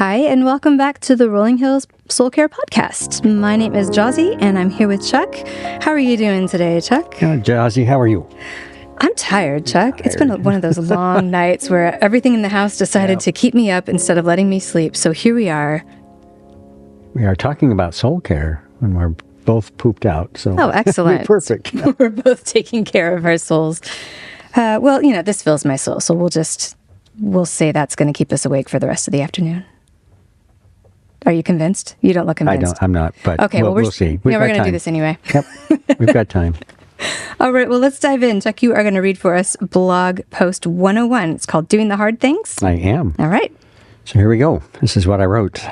Hi, and welcome back to the Rolling Hills Soul Care Podcast. My name is Jazzy, and I'm here with Chuck. How are you doing today, Chuck? Jazzy, how are you? I'm tired, Chuck. It's been one of those long nights where everything in the house decided to keep me up instead of letting me sleep. So here we are. We are talking about soul care when we're both pooped out. So oh, excellent. Perfect. We're both taking care of our souls. This fills my soul, so we'll say that's going to keep us awake for the rest of the afternoon. Are you convinced? You don't look convinced. I'm not, but okay, we'll see. We're going to do this anyway. Yep, we've got time. All right, well, let's dive in. Chuck, you are going to read for us blog post 101. It's called Doing the Hard Things. I am. All right. So here we go. This is what I wrote.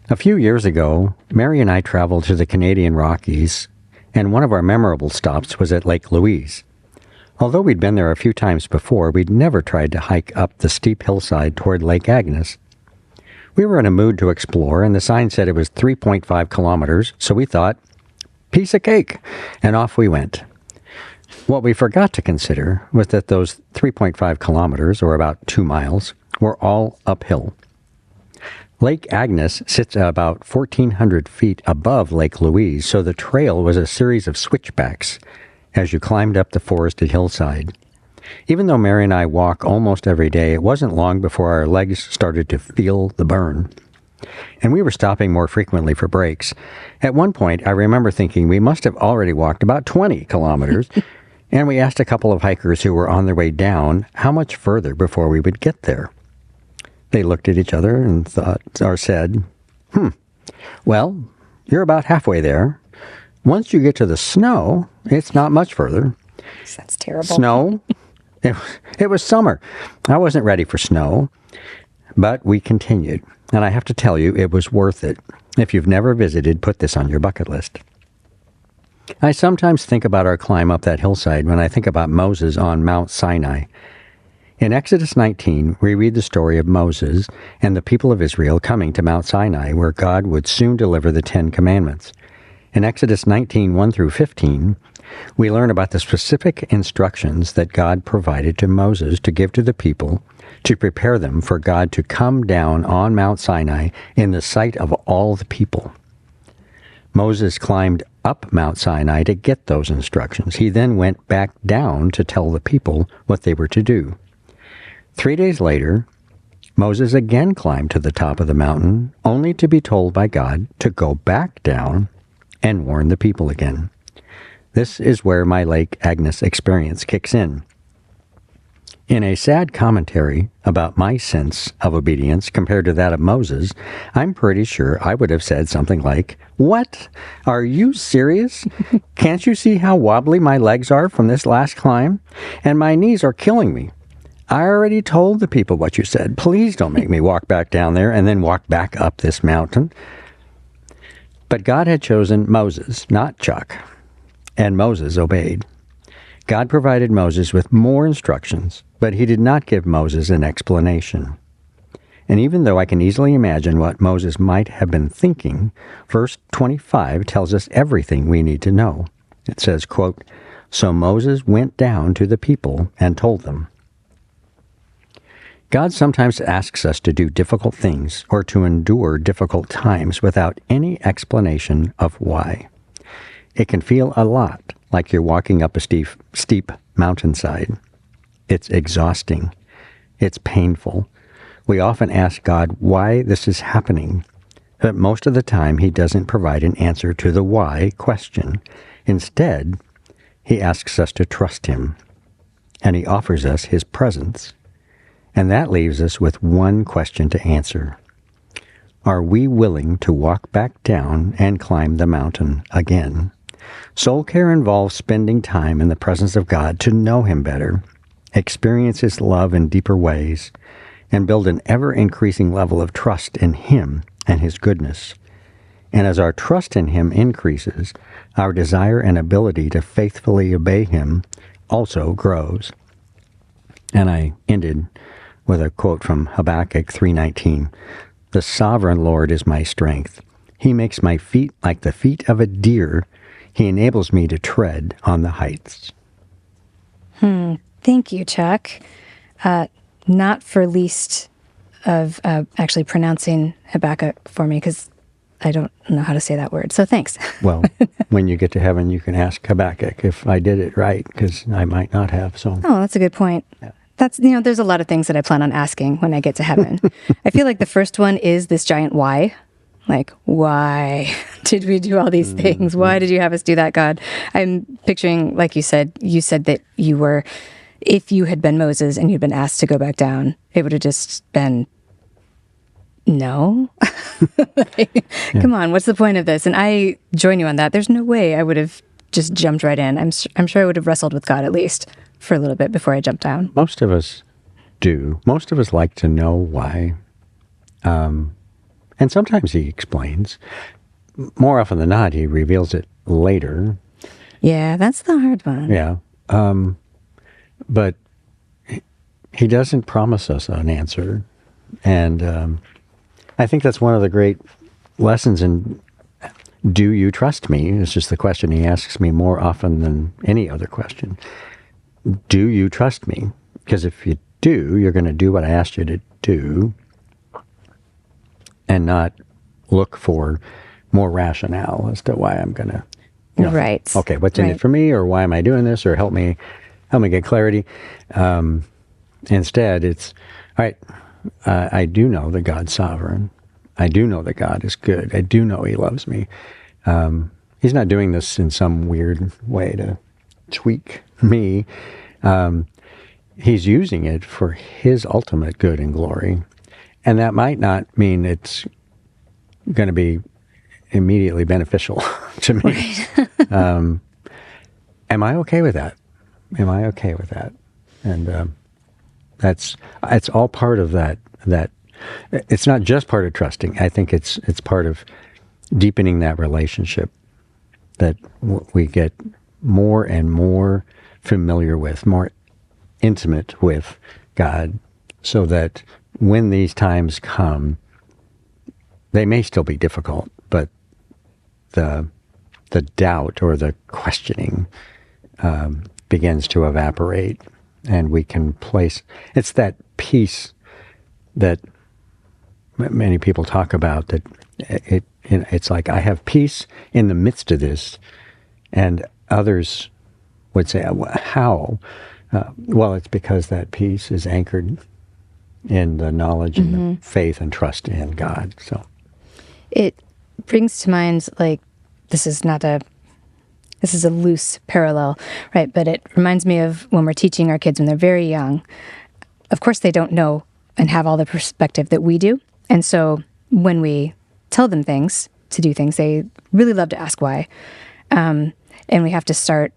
A few years ago, Mary and I traveled to the Canadian Rockies, and one of our memorable stops was at Lake Louise. Although we'd been there a few times before, we'd never tried to hike up the steep hillside toward Lake Agnes. We were in a mood to explore, and the sign said it was 3.5 kilometers, so we thought, piece of cake, and off we went. What we forgot to consider was that those 3.5 kilometers, or about 2 miles, were all uphill. Lake Agnes sits about 1,400 feet above Lake Louise, so the trail was a series of switchbacks as you climbed up the forested hillside. Even though Mary and I walk almost every day, it wasn't long before our legs started to feel the burn. And we were stopping more frequently for breaks. At one point, I remember thinking we must have already walked about 20 kilometers, and we asked a couple of hikers who were on their way down how much further before we would get there. They looked at each other and said, well, you're about halfway there. Once you get to the snow, it's not much further. That's terrible. Snow? It was summer. I wasn't ready for snow, but we continued. And I have to tell you, it was worth it. If you've never visited, put this on your bucket list. I sometimes think about our climb up that hillside when I think about Moses on Mount Sinai. In Exodus 19, we read the story of Moses and the people of Israel coming to Mount Sinai, where God would soon deliver the 10 Commandments. In Exodus 19, 1 through 15, we learn about the specific instructions that God provided to Moses to give to the people to prepare them for God to come down on Mount Sinai in the sight of all the people. Moses climbed up Mount Sinai to get those instructions. He then went back down to tell the people what they were to do. 3 days later, Moses again climbed to the top of the mountain, only to be told by God to go back down and warn the people again. This is where my Lake Agnes experience kicks in. In a sad commentary about my sense of obedience compared to that of Moses, I'm pretty sure I would have said something like, "What? Are you serious? Can't you see how wobbly my legs are from this last climb? And my knees are killing me. I already told the people what you said. Please don't make me walk back down there and then walk back up this mountain." But God had chosen Moses, not Chuck, and Moses obeyed. God provided Moses with more instructions, but he did not give Moses an explanation. And even though I can easily imagine what Moses might have been thinking, verse 25 tells us everything we need to know. It says, quote, "So Moses went down to the people and told them." God sometimes asks us to do difficult things or to endure difficult times without any explanation of why. It can feel a lot like you're walking up a steep mountainside. It's exhausting. It's painful. We often ask God why this is happening, but most of the time he doesn't provide an answer to the why question. Instead, he asks us to trust him, and he offers us his presence. And that leaves us with one question to answer. Are we willing to walk back down and climb the mountain again? Soul care involves spending time in the presence of God to know him better, experience his love in deeper ways, and build an ever-increasing level of trust in him and his goodness. And as our trust in him increases, our desire and ability to faithfully obey him also grows. And I ended with a quote from Habakkuk 3:19. "The sovereign Lord is my strength. He makes my feet like the feet of a deer. He enables me to tread on the heights." Thank you, Chuck. Not for least of actually pronouncing Habakkuk for me, because I don't know how to say that word. So thanks. Well, when you get to heaven, you can ask Habakkuk if I did it right, because I might not have. So, Oh, that's a good point. Yeah. That's, there's a lot of things that I plan on asking when I get to heaven. I feel like the first one is this giant why. Like, why did we do all these things? Why did you have us do that, God? I'm picturing, like you said that you were, if you had been Moses and you'd been asked to go back down, it would have just been, no. Come on, what's the point of this? And I join you on that. There's no way I would have just jumped right in. I'm sure I would have wrestled with God at least for a little bit before I jumped down. Most of us do. Most of us like to know why. And sometimes he explains. More often than not, he reveals it later. Yeah, that's the hard one. Yeah. But he doesn't promise us an answer. And I think that's one of the great lessons in do you trust me? It's just the question he asks me more often than any other question. Do you trust me? Because if you do, you're going to do what I asked you to do and not look for more rationale as to why I'm going to, right. Okay, what's in it for me, or why am I doing this, or help me get clarity. Instead, it's, all right, I do know that God's sovereign. I do know that God is good. I do know he loves me. He's not doing this in some weird way to tweak me. He's using it for his ultimate good and glory. And that might not mean it's going to be immediately beneficial to me. Right. Am I okay with that? Am I okay with that? And it's all part of that. It's not just part of trusting. I think it's part of deepening that relationship that we get more and more familiar with, more intimate with God, so that when these times come, they may still be difficult, but the doubt or the questioning begins to evaporate, and we can place. It's that peace that many people talk about. That it's like, I have peace in the midst of this, and others would say, how? Well, it's because that peace is anchored in the knowledge and the faith and trust in God. So it brings to mind, like, this is a loose parallel, right? But it reminds me of when we're teaching our kids when they're very young. Of course, they don't know and have all the perspective that we do. And so when we tell them things, to do things, they really love to ask why. And we have to start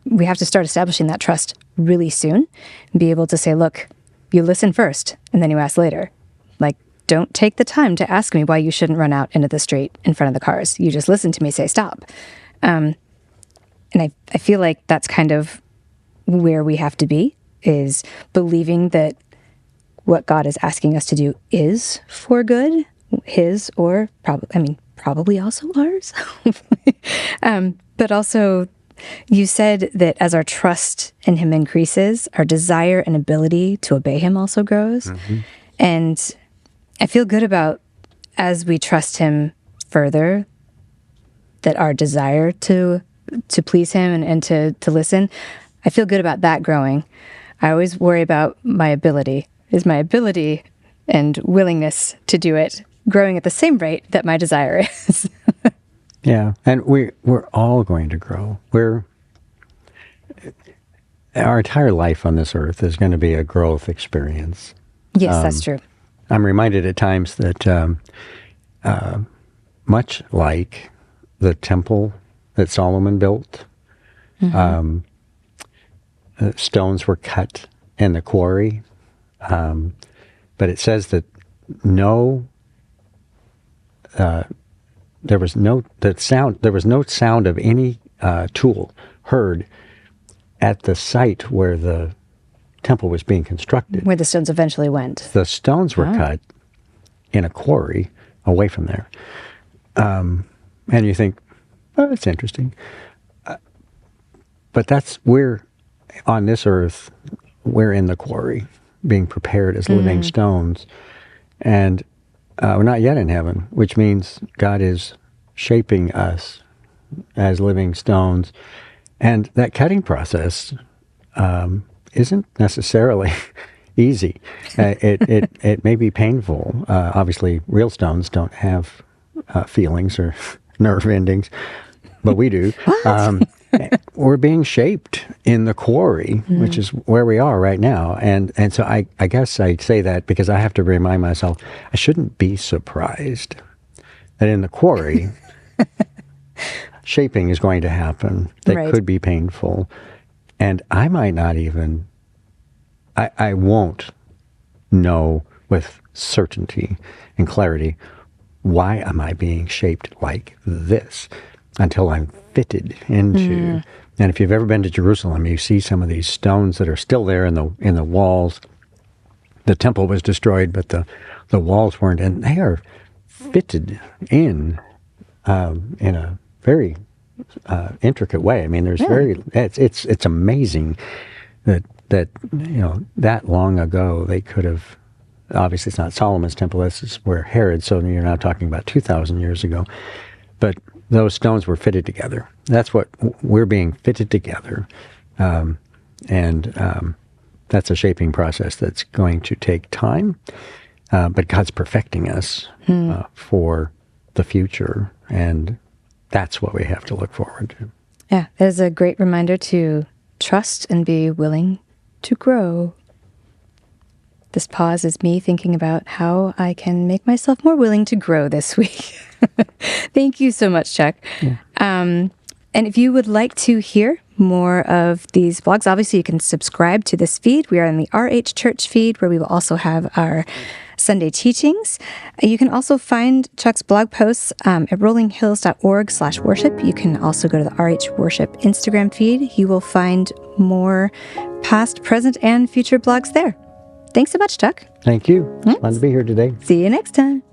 establishing that trust really soon and be able to say, look, you listen first and then you ask later. Like, don't take the time to ask me why you shouldn't run out into the street in front of the cars. You just listen to me say stop. And I feel like that's kind of where we have to be, is believing that what God is asking us to do is for good, his, or probably also ours. But also, you said that as our trust in him increases, our desire and ability to obey him also grows. Mm-hmm. And I feel good about, as we trust him further, that our desire to please him and to listen, I feel good about that growing. I always worry about my ability. Is my ability and willingness to do it growing at the same rate that my desire is? Yeah, and we're all going to grow. Our entire life on this earth is going to be a growth experience. Yes, that's true. I'm reminded at times that much like the temple that Solomon built, stones were cut in the quarry, but it says that there was no sound of any tool heard at the site where the temple was being constructed. Where the stones eventually went. The stones were cut in a quarry away from there. And you think, oh, that's interesting. But we're on this earth, we're in the quarry, being prepared as living stones. And we're not yet in heaven, which means God is shaping us as living stones. And that cutting process isn't necessarily easy. It may be painful. Obviously, real stones don't have feelings or nerve endings, but we do. We're being shaped in the quarry, which is where we are right now. And so I guess I say that because I have to remind myself I shouldn't be surprised that in the quarry, shaping is going to happen that could be painful. And I might not even, I won't know with certainty and clarity, why am I being shaped like this until I'm fitted into. And if you've ever been to Jerusalem, you see some of these stones that are still there in the walls. The temple was destroyed, but the walls weren't, and they are fitted in a very intricate way. I mean, there's it's amazing that that long ago they could have. Obviously, it's not Solomon's temple. This is where Herod. So you're now talking about 2,000 years ago, but those stones were fitted together. That's what we're being fitted together, and that's a shaping process that's going to take time. But God's perfecting us for the future, and that's what we have to look forward to. Yeah, there's a great reminder to trust and be willing to grow. This pause is me thinking about how I can make myself more willing to grow this week. Thank you so much, Chuck. Yeah. And if you would like to hear more of these blogs, obviously you can subscribe to this feed. We are in the RH Church feed, where we will also have our Sunday teachings. You can also find Chuck's blog posts at rollinghills.org/worship. You can also go to the RH Worship Instagram feed. You will find more past, present, and future blogs there. Thanks so much, Chuck. Thank you. It's fun to be here today. See you next time.